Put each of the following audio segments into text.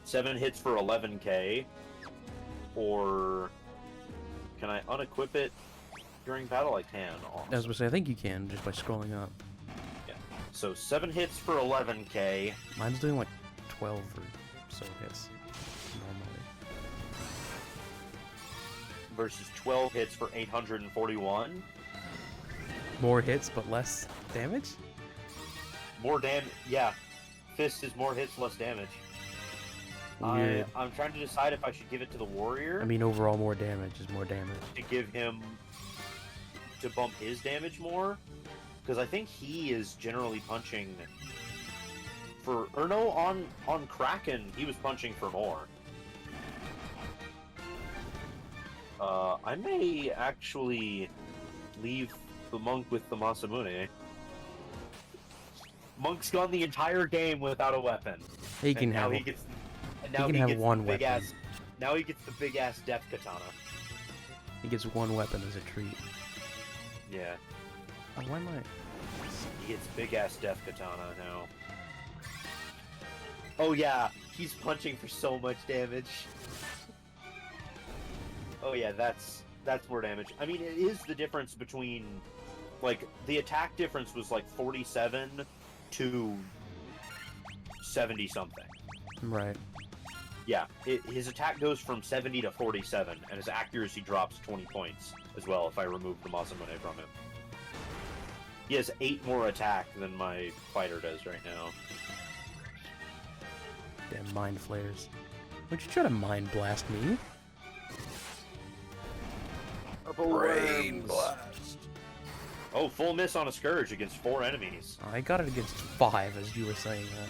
7 hits for 11k, or can I unequip it during battle? I can. Awesome. I was gonna say, I think you can just by scrolling up. Yeah. So 7 hits for 11k. Mine's doing like 12 or so hits normally. Versus 12 hits for 841. More hits, but less damage? More damage. Yeah. Fist is more hits, less damage. Weird. I'm trying to decide if I should give it to the warrior. I mean, overall, more damage is more damage. To give him... to bump his damage more. Because I think he is generally punching for... Or no, on Kraken, he was punching for more. I may actually leave the monk with the Masamune. Monk's gone the entire game without a weapon. He can have. He can have one weapon. Now he gets the big ass death katana. He gets one weapon as a treat. Yeah. Oh, why am I? He gets big ass death katana now. Oh yeah, he's punching for so much damage. Oh yeah, that's more damage. I mean, it is the difference between, like, the attack difference was like 47 to 70 something. Right. Yeah, his attack goes from 70 to 47, and his accuracy drops 20 points as well if I remove the Masamune from him. He has 8 more attack than my fighter does right now. Damn mind flares. Would you try to mind blast me? Brain blast. Oh, full miss on a Scourge against 4 enemies. I got it against 5, as you were saying that.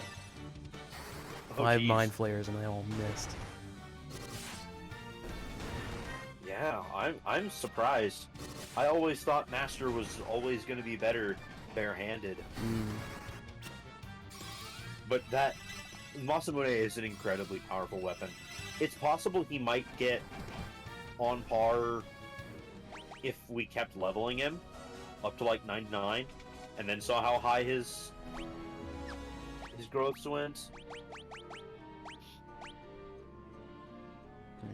Oh, 5 geez. mind flares and they all missed. Yeah, I'm surprised. I always thought Master was always going to be better barehanded. But that Masamune is an incredibly powerful weapon. It's possible he might get on par if we kept leveling him up to like 99 and then saw how high his growths went.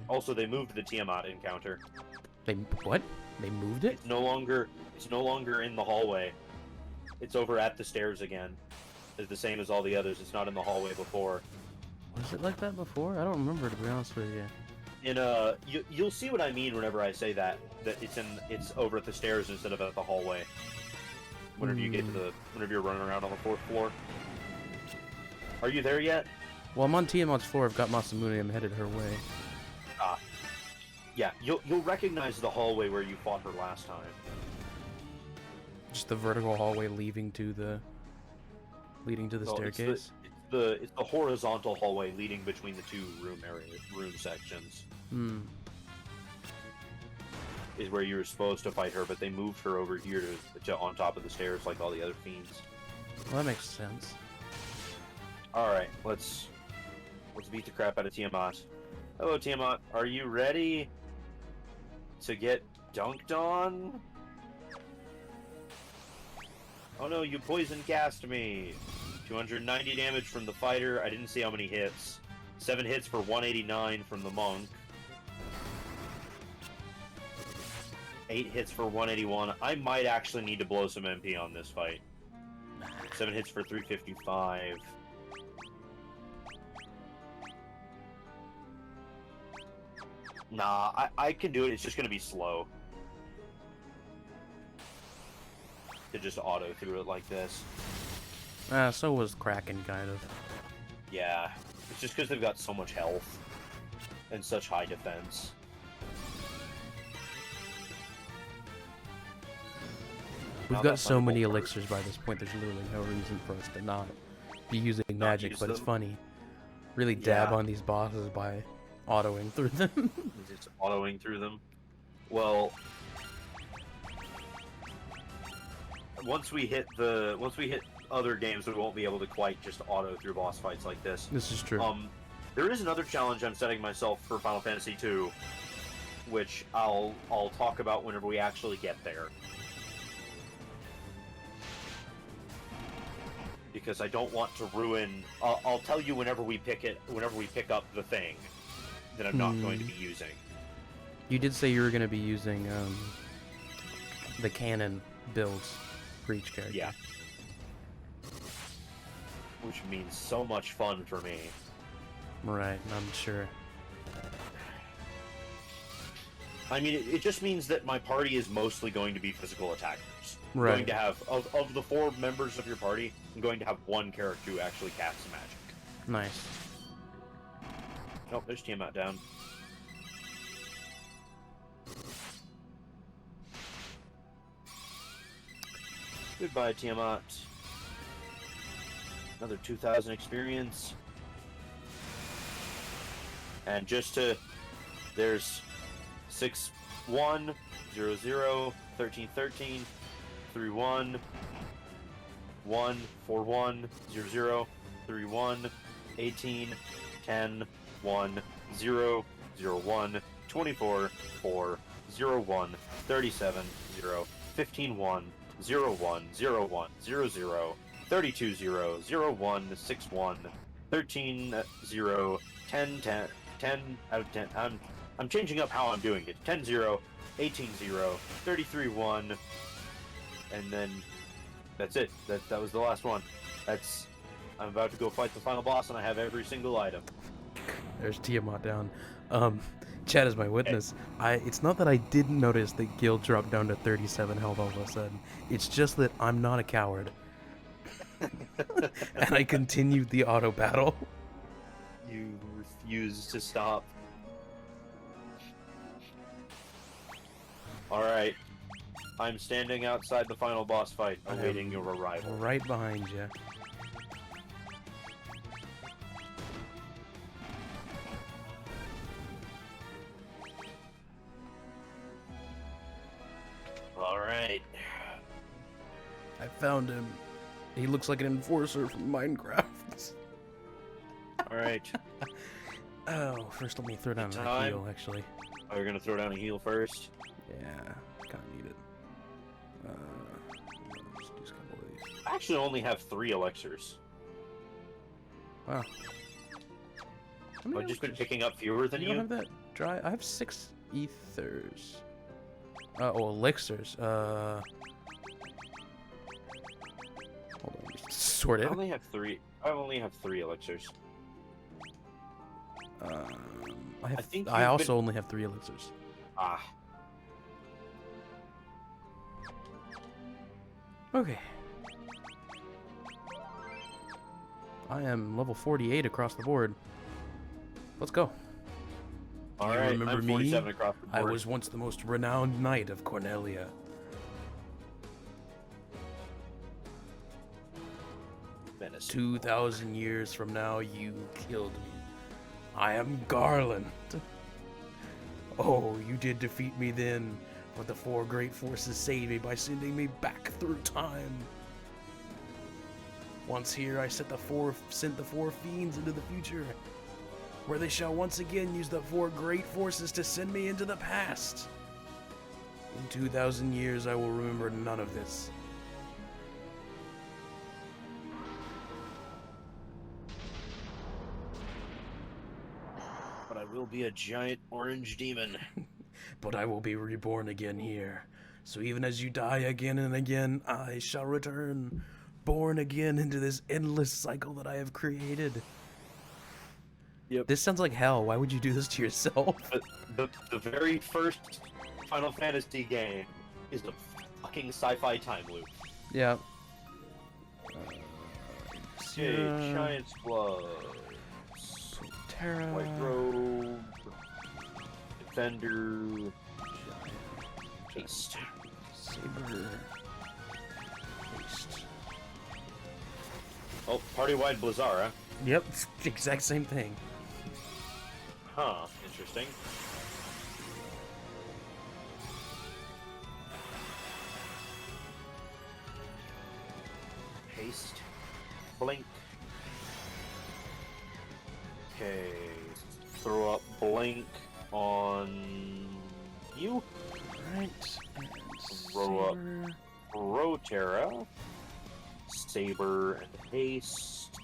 Also, they moved the Tiamat encounter. They what? They moved it? It's no longer in the hallway. It's over at the stairs again. It's the same as all the others. It's not in the hallway before. Was it like that before? I don't remember, to be honest with you. You'll see what I mean whenever I say that it's over at the stairs instead of at the hallway. Whenever you get to whenever you're running around on the 4th floor. Are you there yet? Well, I'm on Tiamat's floor. I've got Masamune. I'm headed her way. Yeah, you'll recognize the hallway where you fought her last time. Just the vertical hallway leading to the staircase. It's the horizontal hallway leading between the 2 room sections. Is where you were supposed to fight her, but they moved her over here to on top of the stairs like all the other fiends. Well, that makes sense. All right, let's beat the crap out of Tiamat. Hello, Tiamat. Are you ready to get dunked on? Oh no, you poison gassed me. 290 damage from the fighter. I didn't see how many hits. 7 hits for 189 from the monk. 8 hits for 181. I might actually need to blow some MP on this fight. 7 hits for 355. Nah, I can do it. It's just going to be slow. To just auto through it like this. So was Kraken, kind of. Yeah. It's just because they've got so much health. And such high defense. We've got so many elixirs by this point, there's literally no reason for us to not be using magic, but it's funny. Really dab on these bosses by autoing through them. Just autoing through them. Well, once we hit other games, we won't be able to quite just auto through boss fights like this. This is true. There is another challenge I'm setting myself for Final Fantasy II, which I'll talk about whenever we actually get there. because I don't want to ruin. I'll tell you whenever we pick up the thing that I'm not going to be using. You did say you were going to be using the canon builds for each character. Yeah. Which means so much fun for me. Right, I'm sure. I mean, it just means that my party is mostly going to be physical attackers. Right. I'm going to have, of the 4 members of your party, I'm going to have 1 character who actually casts magic. Nice. Oh, there's Tiamat down. Goodbye, Tiamat. Another 2,000 experience. And there's 6 1 0 0 13 13 3 1 1 4 1 0 0 3 1 18 10 1 0 0 1 24 4 0 1 37 0 15 1 0 1 0 1 0 0 32 0 0 1 6 1 13 0 10 10 10 out of 10. I'm changing up how I'm doing it. 10 0 18 0 33 1, and then that's it. That was the last one. I'm about to go fight the final boss, and I have every single item. There's Tiamat down. Chad is my witness. It's not that I didn't notice that Gil dropped down to 37 health all of a sudden. It's just that I'm not a coward. And I continued the auto battle. You refuse to stop. Alright. I'm standing outside the final boss fight, awaiting your arrival. Right behind you. Alright. I found him. He looks like an enforcer from Minecraft. Alright. Oh, first let me throw down a heal, actually. Oh, you're gonna throw down a heal first? Yeah, kind of need it. Let's do a couple of these. I actually only have 3 elixirs. Wow. I've just been picking up fewer than you. You don't have that dry? I have 6 ethers. Oh, elixirs. Hold on, just sort it. I only have 3. I only have 3 elixirs. I also only have 3 elixirs. Ah. Okay. I am level 48 across the board. Let's go. Alright, remember I'm me? 47 across the board. I was once the most renowned knight of Cornelia. Menace. 2,000 years from now, you killed me. I am Garland. Oh, you did defeat me then, but the 4 great forces saved me by sending me back through time. Once here, I sent the four fiends into the future, where they shall once again use the 4 great forces to send me into the past. In 2,000 years, I will remember none of this. But I will be a giant orange demon. But I will be reborn again here. So even as you die again and again, I shall return, born again into this endless cycle that I have created. Yep. This sounds like hell. Why would you do this to yourself? The very first Final Fantasy game is a fucking sci-fi time loop. Yeah. Okay, Giant's Blood. Terra. White Robe. Defender. Haste. Saber. Haste. Oh, party-wide Blizzara. Yep, exact same thing. Huh, interesting. Haste. Blink. Okay. Throw up Blink on you. Right. Throw up Rotera. saber and haste.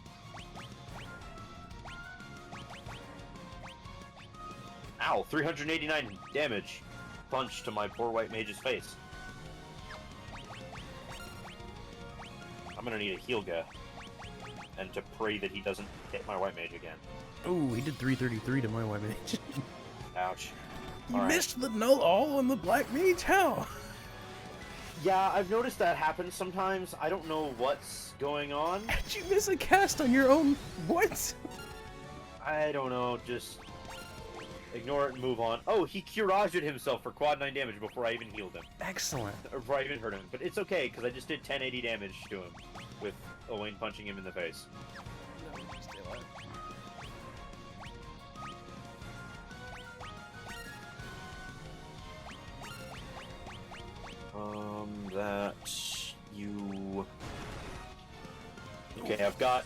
Ow, 389 damage. Punch to my poor white mage's face. I'm gonna need a heal guy. And to pray that he doesn't hit my white mage again. Oh, he did 333 to my white mage. Ouch. You All right. missed the null all on the black mage? How? Yeah, I've noticed that happens sometimes. I don't know what's going on. How'd you miss a cast on your own? What? I don't know, just ignore it and move on. Oh, he Curaged himself for quad 9 damage before I even healed him. Excellent. Or before I even hurt him. But it's okay, because I just did 1080 damage to him with Owain punching him in the face. No, stay alive. That you... Okay, I've got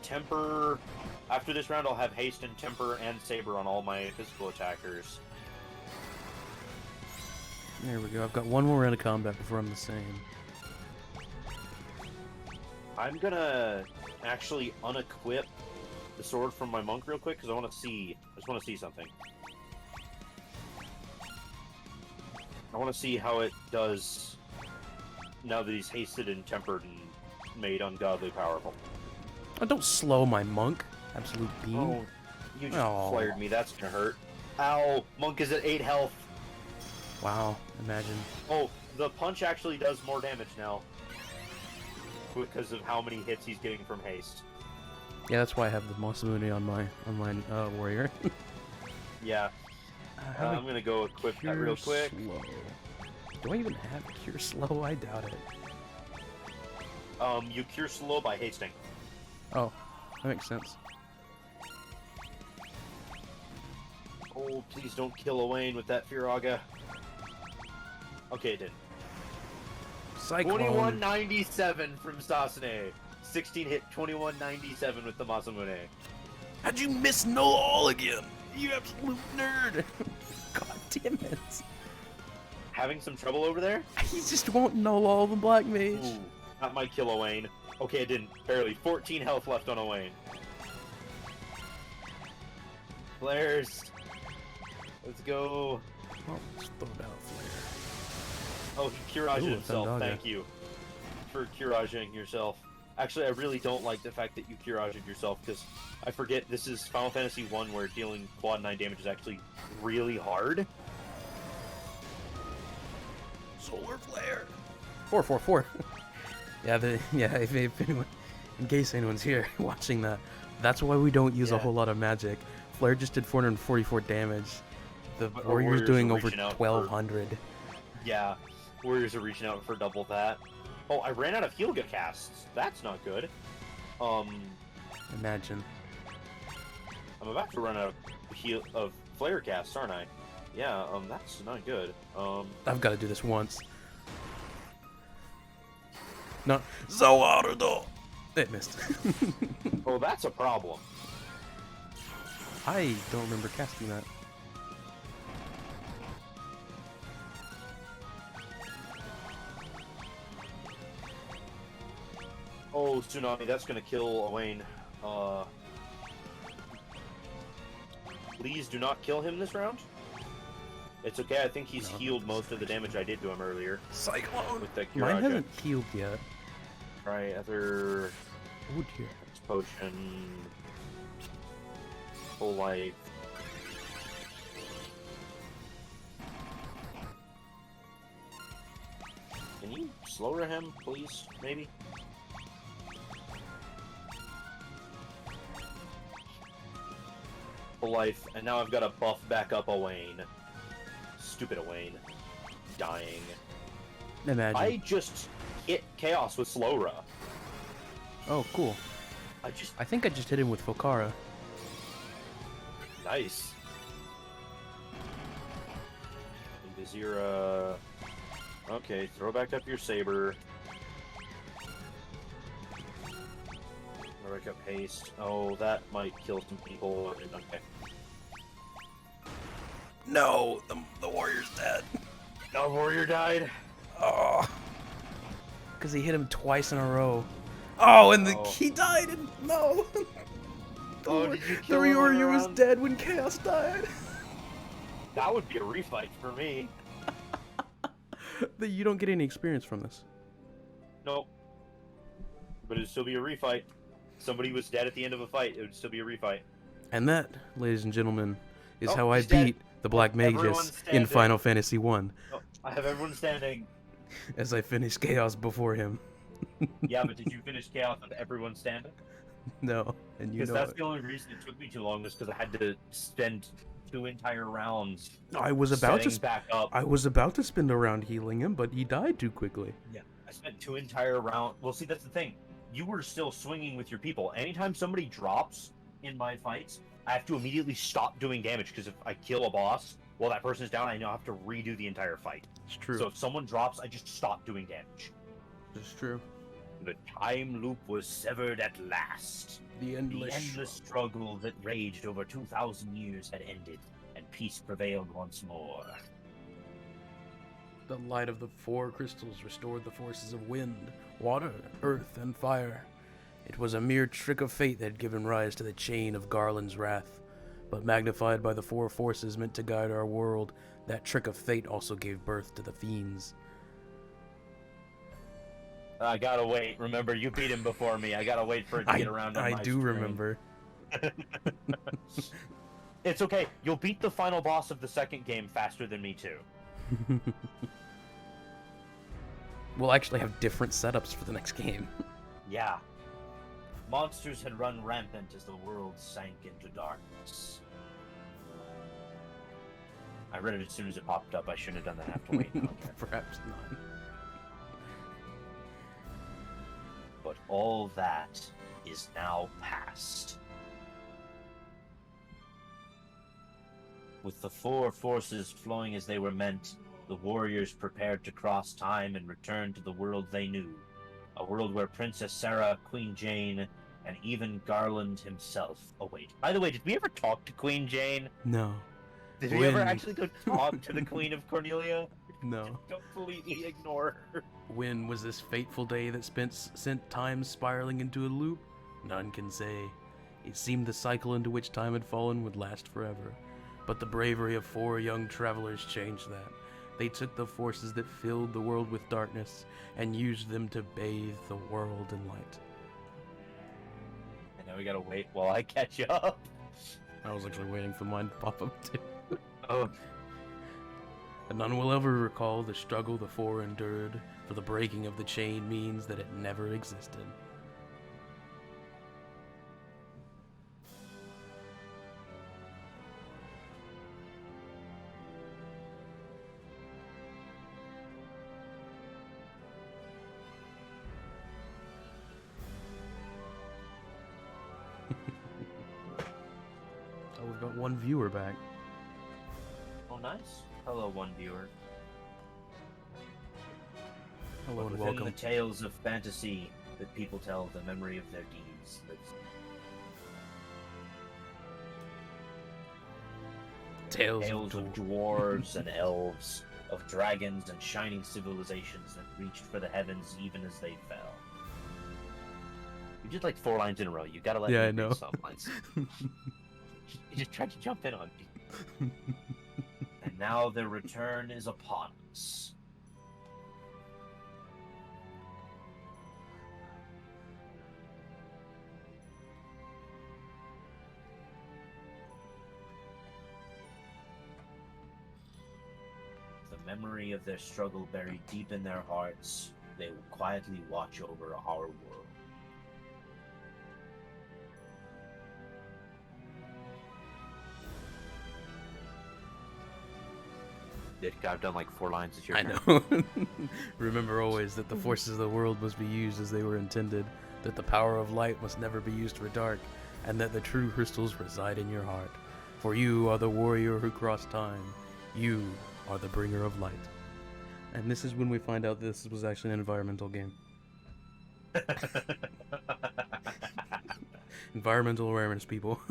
temper. After this round, I'll have haste and temper and saber on all my physical attackers. There we go. I've got one more round of combat before I'm the same. I'm gonna actually unequip the sword from my monk real quick because I want to see. I just want to see something. I want to see how it does now that he's hasted and tempered and made ungodly powerful. Oh, don't slow my monk. Absolute beam. Oh, you just flared me. That's gonna hurt. Ow! Monk is at 8 health. Wow, imagine. Oh, the punch actually does more damage now because of how many hits he's getting from haste. Yeah, that's why I have the Masamune on my warrior. Yeah. I'm gonna go equip that real quick. Slow. Do I even have Cure Slow? I doubt it. You cure slow by hasting. Oh, that makes sense. Oh, please don't kill Owain with that Firaga. Okay, it did. Cyclone. 2197 from Sasune. 16 hit, 2197 with the Masamune. How'd you miss no all again? You absolute nerd! God damn it. Having some trouble over there? He just won't know all the black mage. Ooh, that might kill Owain. Okay, it didn't. Barely. 14 health left on Owain. Flares. Let's go. Oh, just throw it out, flare. Oh, he Curaged himself. Fandaga. Thank you for Curaging yourself. Actually, I really don't like the fact that you Curaged yourself, because I forget this is Final Fantasy 1 where dealing quad 9 damage is actually really hard. Solar flare. 444. If anyone, in case anyone's here watching that, that's why we don't use a whole lot of magic. Flare just did 444 damage. The warrior's doing over 1200. Yeah, warriors are reaching out for double that. Oh, I ran out of Healga casts. That's not good. Imagine. I'm about to run out of flare casts, aren't I? Yeah, that's not good. I've got to do this once. No, Zawarudo. It missed. Oh, that's a problem. I don't remember casting that. Oh, Tsunami, that's gonna kill Owain. Please do not kill him this round. It's okay, I think he's healed most of the damage I did to him earlier. Cyclone! With the Mine Curaja. hasn't healed yet. Try other Oh dear. potion. Full life. Can you slower him, please? Maybe? Full life, and now I've got to buff back up Owain. Stupid Owain. Dying. Imagine. I just hit Chaos with Slowra. Oh, cool. I think I just hit him with Fokara. Nice. Indazira. Okay, throw back up your saber. Throw back up haste. Oh, that might kill some people. Okay. No, the warrior's dead. No warrior died. Oh. because he hit him twice in a row. Oh, and Oh. he died, and no! Oh, did you The kill him Ryoryu was around? dead when Chaos died. That would be a refight for me. You don't get any experience from this. Nope. But it'd still be a refight. Somebody was dead at the end of a fight. It would still be a refight. And that, ladies and gentlemen, is Oh, how I he's dead. beat the Black Magus Everyone's in standing. Final Fantasy 1, Oh, I have everyone standing. as I finished Chaos before him. Yeah, but did you finish Chaos with everyone standing? No, and you Because know that's it. the only reason it took me too long was because I had to spend 2 entire rounds I was about setting back up. I was about to spend a round healing him, but he died too quickly. Yeah, I spent 2 entire rounds. Well, see, that's the thing. You were still swinging with your people. Anytime somebody drops in my fights, I have to immediately stop doing damage because if I kill a boss while that person's down, I now have to redo the entire fight. It's true. So if someone drops, I just stop doing damage. It's true. The time loop was severed at last. The The endless struggle that raged over 2,000 years had ended, and peace prevailed once more. The light of the 4 crystals restored the forces of wind, water, earth, and fire. It was a mere trick of fate that had given rise to the chain of Garland's wrath. But magnified by the 4 forces meant to guide our world, that trick of fate also gave birth to the fiends. I gotta wait. Remember, you beat him before me. I gotta wait for it to get around on I my do screen. remember. It's okay. You'll beat the final boss of the second game faster than me, too. We'll actually have different setups for the next game. Yeah. Monsters had run rampant as the world sank into darkness. I read it as soon as it popped up. I shouldn't have done that. I have to wait. Okay. Perhaps not. But all that is now past. With the 4 forces flowing as they were meant, the warriors prepared to cross time and return to the world they knew. A world where Princess Sarah, Queen Jane, and even Garland himself await. By the way, did we ever talk to Queen Jane? No. Did we ever When? actually go talk to the Queen of Cornelia? No. Completely ignore her. When was this fateful day that sent time spiraling into a loop? None can say. It seemed the cycle into which time had fallen would last forever. But the bravery of 4 young travelers changed that. They took the forces that filled the world with darkness and used them to bathe the world in light. And now we gotta wait while I catch up. I was actually waiting for mine to pop up too. Oh, And none will ever recall the struggle the 4 endured, for the breaking of the chain means that it never existed. Oh, we've got 1 viewer back. oh, nice. Hello, one viewer. Hello and Within welcome. the tales of fantasy that people tell, the memory of their deeds lives. Tales Of dwarves and elves, of dragons and shining civilizations that reached for the heavens even as they fell. You did like 4 lines in a row. You gotta let Yeah, me I read know. some lines. You just tried to jump in on me. And now their return is upon us. The memory of their struggle buried deep in their hearts, they will quietly watch over our world. Ditka, I've done like 4 lines. It's your I turn. know. Remember always that the forces of the world must be used as they were intended, that the power of light must never be used for dark, and that the true crystals reside in your heart. For you are the warrior who crossed time. You are the bringer of light. And this is when we find out this was actually an environmental game. Environmental awareness, people.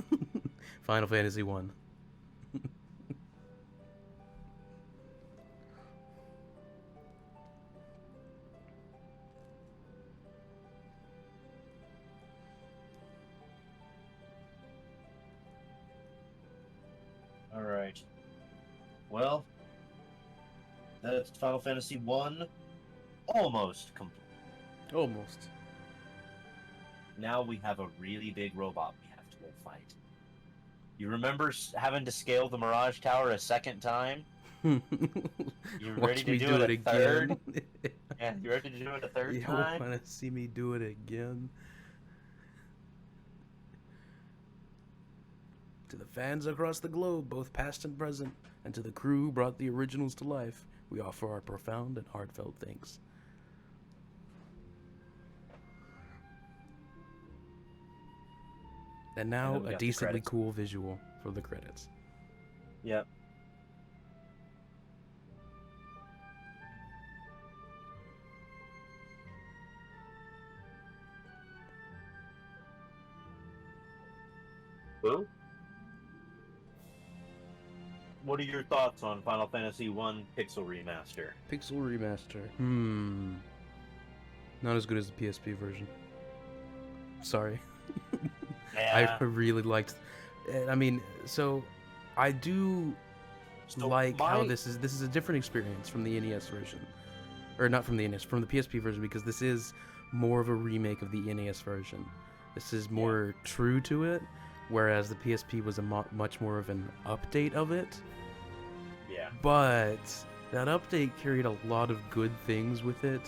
Final Fantasy 1. All right. Well, that's Final Fantasy 1 almost complete. Almost. Now we have a really big robot we have to go fight. You remember having to scale the Mirage Tower a second time? You ready Watch to me do it a again. third? Yeah, you ready to do it a third You time? want to see me do it again? To the fans across the globe, both past and present, and to the crew who brought the originals to life, we offer our profound and heartfelt thanks. And now, we a got the decently credits. cool visual for the credits. Yep. Well, what are your thoughts on Final Fantasy 1 Pixel Remaster? Pixel Remaster. Not as good as the PSP version. Sorry. Yeah. I really liked... I mean, so... I do So like how my- this is a different experience from the NES version. Or not from the NES, from the PSP version, because this is more of a remake of the NES version. This is more true to it, whereas the PSP was a much more of an update of it. Yeah. But that update carried a lot of good things with it.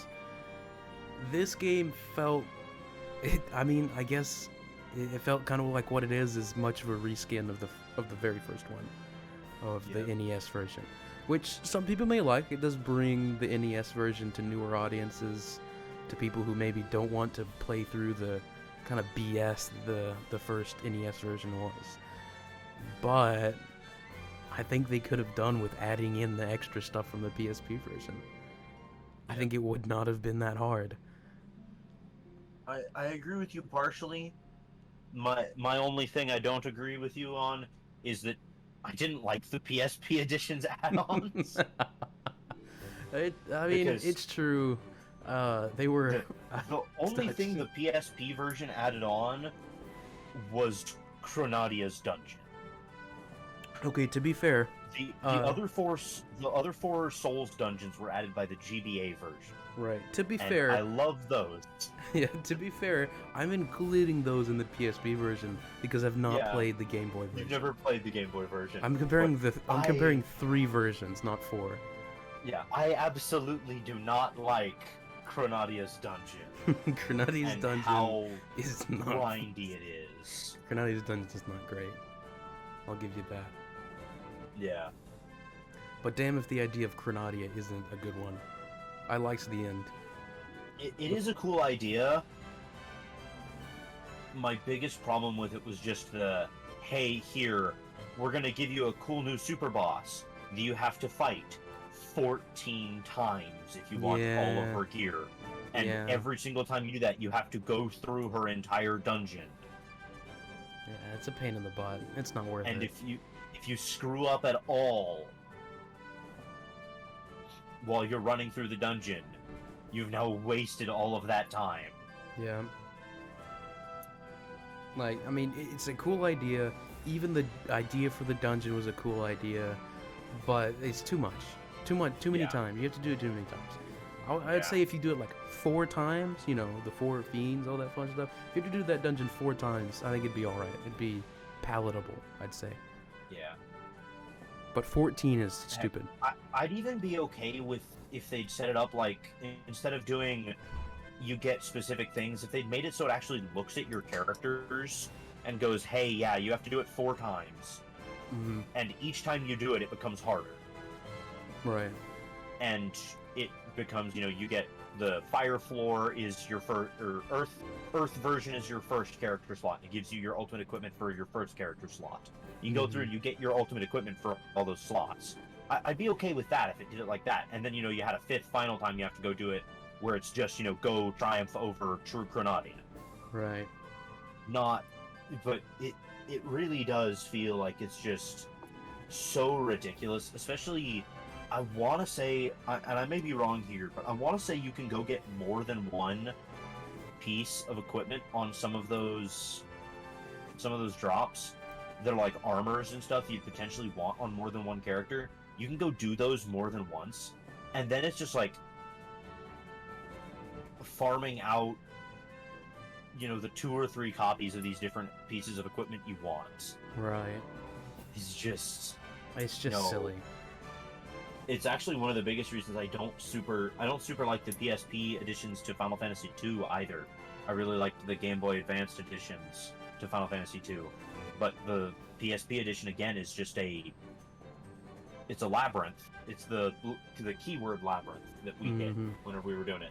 This game felt... I mean, I guess it felt kind of like what it is much of a reskin of the very first one. Of the NES version. Which some people may like. It does bring the NES version to newer audiences, to people who maybe don't want to play through the kind of BS the first NES version was. But I think they could have done with adding in the extra stuff from the PSP version. I think it would not have been that hard. I agree with you partially. My only thing I don't agree with you on is that I didn't like the PSP edition's add-ons. I mean, Because it's true. They were... The only thing the PSP version added on was Chronadia's dungeon. Okay, to be fair... The other four Souls dungeons were added by the GBA version. Right. To be And fair... I love those. Yeah, to be fair, I'm including those in the PSP version because I've not played the Game Boy version. You've never played the Game Boy version. I'm comparing comparing 3 versions, not 4. Yeah, I absolutely do not like Chronadia's dungeon. Chronadia's and dungeon how is not grindy it is. Chronadia's dungeon is not great. I'll give you that. Yeah. But damn if the idea of Chronadia isn't a good one. I liked the end. It is a cool idea. My biggest problem with it was just the, hey, here, we're gonna give you a cool new super boss that you have to fight 14 times if you want all of her gear. And every single time you do that, you have to go through her entire dungeon. Yeah, it's a pain in the butt. It's not worth it. And if you screw up at all while you're running through the dungeon, you've now wasted all of that time. Yeah. Like, I mean, it's a cool idea. Even the idea for the dungeon was a cool idea, but it's too much. Too many times. You have to do it too many times. I'd say if you do it like 4 times, you know, the 4 fiends, all that fun stuff. If you had to do that dungeon 4 times, I think it'd be alright. It'd be palatable, I'd say. Yeah. But 14 is stupid. I'd even be okay with if they'd set it up like, instead of doing you get specific things, if they'd made it so it actually looks at your characters and goes, hey, yeah, you have to do it 4 times. Mm-hmm. And each time you do it, it becomes harder. Right. And it becomes, you know, you get the fire floor is your first, or earth version is your first character slot. It gives you your ultimate equipment for your first character slot. You can go through and you get your ultimate equipment for all those slots. I'd be okay with that if it did it like that. And then, you know, you had a 5th final time you have to go do it where it's just, you know, go triumph over true Chronadia. Right. But it really does feel like it's just so ridiculous, especially, I want to say, and I may be wrong here, but I want to say you can go get more than one piece of equipment on some of those drops. they're like armors and stuff you potentially want on more than one character, you can go do those more than once, and then it's just like farming out, you know, the 2 or 3 copies of these different pieces of equipment you want. Right. It's just silly. It's actually one of the biggest reasons I don't super like the PSP editions to Final Fantasy II either. I really liked the Game Boy Advanced editions to Final Fantasy II, but the PSP edition again is just it's a labyrinth. It's the keyword labyrinth that we hit whenever we were doing it.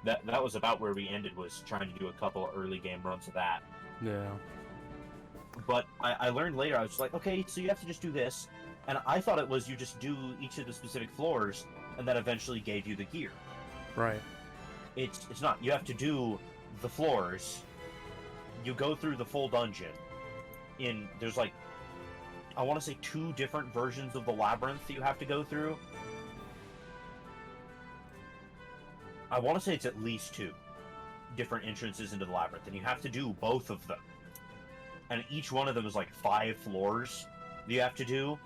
That was about where we ended, was trying to do a couple early game runs of that. Yeah. But I learned later, I was like, okay, so you have to just do this. And I thought it was you just do each of the specific floors, and that eventually gave you the gear. Right. It's not. You have to do the floors. You go through the full dungeon. There's like, I want to say 2 different versions of the labyrinth that you have to go through. I want to say it's at least 2 different entrances into the labyrinth, and you have to do both of them. And each one of them is like 5 floors that you have to do.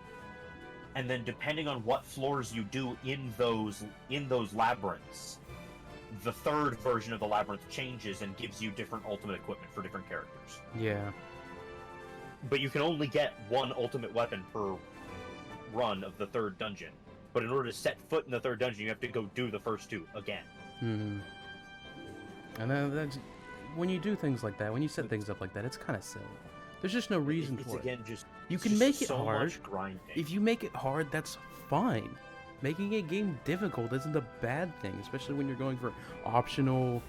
And then depending on what floors you do in those labyrinths, the 3rd version of the labyrinth changes and gives you different ultimate equipment for different characters. Yeah. But you can only get 1 ultimate weapon per run of the 3rd dungeon. But in order to set foot in the 3rd dungeon, you have to go do the first 2 again. And that's when you do things like that, when you set things up like that, it's kind of silly. There's just no reason for it. You can make it hard. If you make it hard, that's fine. Making a game difficult isn't a bad thing, especially when you're going for optional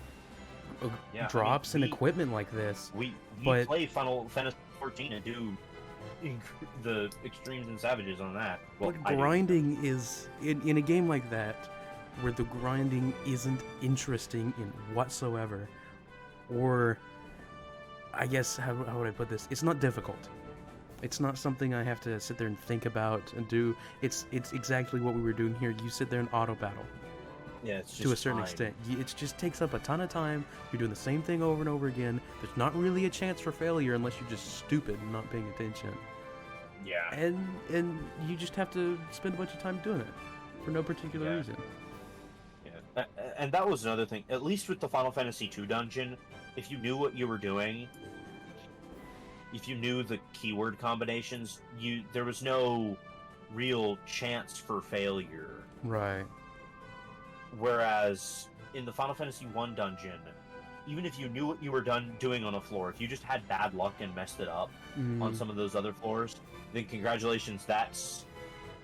drops and equipment like this. We play Final Fantasy 14 and do the extremes and savages on that. Well, but grinding is in a game like that, where the grinding isn't interesting in whatsoever, or I guess how would I put this? It's not difficult. It's not something I have to sit there and think about and do. It's exactly what we were doing here. You sit there and auto battle. Yeah, it's just to a certain extent. It just takes up a ton of time. You're doing the same thing over and over again. There's not really a chance for failure unless you're just stupid and not paying attention. Yeah. And you just have to spend a bunch of time doing it for no particular reason. Yeah. And that was another thing. At least with the Final Fantasy II dungeon, if you knew what you were doing, if you knew the keyword combinations, there was no real chance for failure. Right. Whereas in the Final Fantasy I dungeon, even if you knew what you were doing on a floor, if you just had bad luck and messed it up on some of those other floors, then congratulations, that's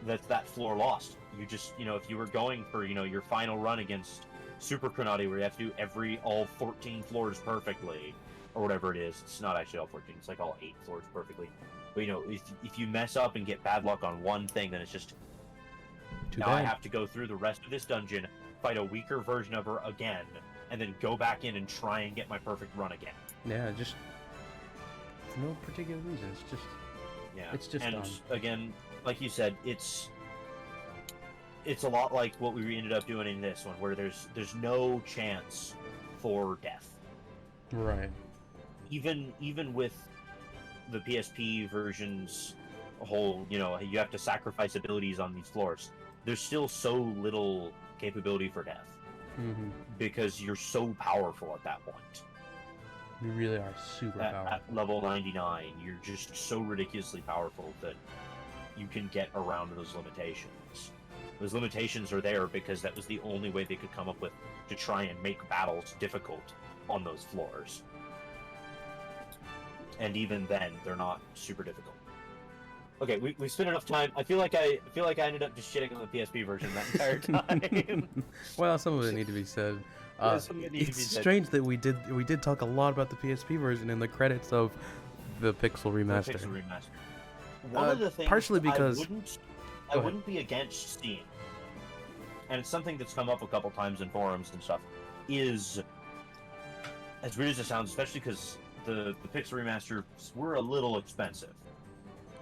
that floor lost. You just, if you were going for, your final run against Super Chronati, where you have to do all 14 floors perfectly, or whatever it is. It's not actually all 14, it's like all 8 floors perfectly. But, if you mess up and get bad luck on one thing, then it's just, now I have to go through the rest of this dungeon, fight a weaker version of her again, and then go back in and try and get my perfect run again. Yeah, just for no particular reason. It's just, it's just dumb. Again, like you said, it's a lot like what we ended up doing in this one, where there's no chance for death. Right. Even with the PSP version's whole, you have to sacrifice abilities on these floors. There's still so little capability for death. Because you're so powerful at that point. You really are super powerful. At level 99, you're just so ridiculously powerful that you can get around those limitations. Those limitations are there because that was the only way they could come up with to try and make battles difficult on those floors. And even then, they're not super difficult. Okay, we spent enough time. I feel like I ended up just shitting on the PSP version that entire time. Well, some of it need to be said. It's strange that we did talk a lot about the PSP version in the credits of the Pixel Remaster. The Pixel Remaster. One of the things partially because I wouldn't be against seeing, and it's something that's come up a couple times in forums and stuff, is, as weird as it sounds, especially because the Pixel Remasters were a little expensive.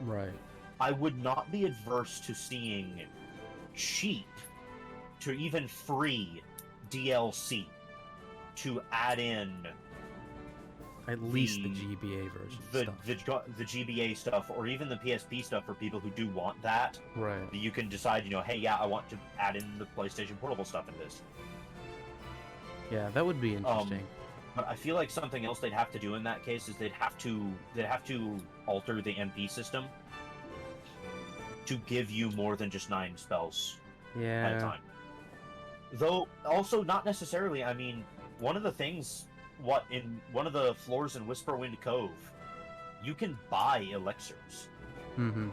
Right. I would not be adverse to seeing cheap to even free DLC to add in At least the GBA version stuff. the GBA stuff, or even the PSP stuff for people who do want that. Right. You can decide, hey, yeah, I want to add in the PlayStation Portable stuff in this. Yeah, that would be interesting. But I feel like something else they'd have to do in that case is they'd have to alter the MP system to give you more than just 9 spells at a time. Though also not necessarily. I mean, one of the things. In one of the floors in Whisperwind Cove, you can buy elixirs. Mm-hmm.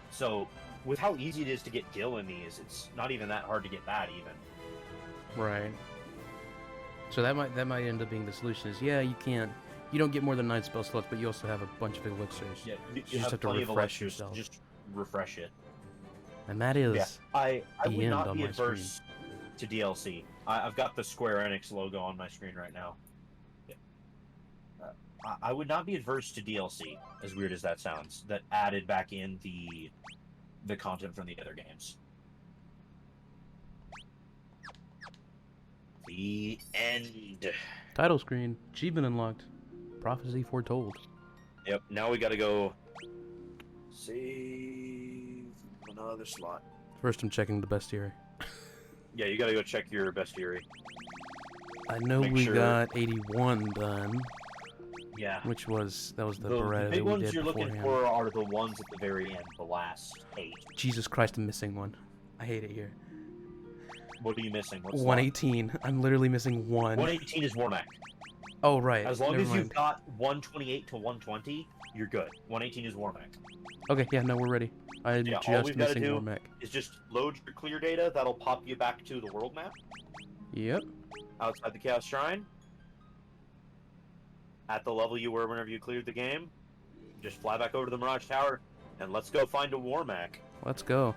So, with how easy it is to get Gil in these, it's not even that hard to get that even. Right. So that might end up being the solution. Is you don't get more than 9 spell slots, but you also have a bunch of elixirs. Yeah, you just have to refresh yourself. Just refresh it. And that is I the would end not on be my adverse screen. to DLC. I've got the Square Enix logo on my screen right now. I would not be adverse to DLC, as weird as that sounds, that added back in the content from the other games. The end. Title screen. Achievement unlocked. Prophecy foretold. Yep, now we gotta go save another slot. First I'm checking the bestiary. Yeah, you gotta go check your bestiary. I know Make we sure- got 81 done, Yeah. that was the The Beretta big that we ones did you're looking beforehand. for are the ones at the very end, the last 8. Jesus Christ, I'm missing one. I hate it here. What are you missing? What's 118. I'm literally missing one. 118 is Warmac. Oh, right. As long Never as mind. you've got 128 to 120, you're good. 118 is Warmac. Okay, yeah, no, we're ready. I'm Yeah, all just we've gotta missing do Warmac. is just load your clear data. That'll pop you back to the world map Yep. outside the Chaos Shrine. At the level you were whenever you cleared the game. Just fly back over to the Mirage Tower, and let's go find a Warmac. Let's go.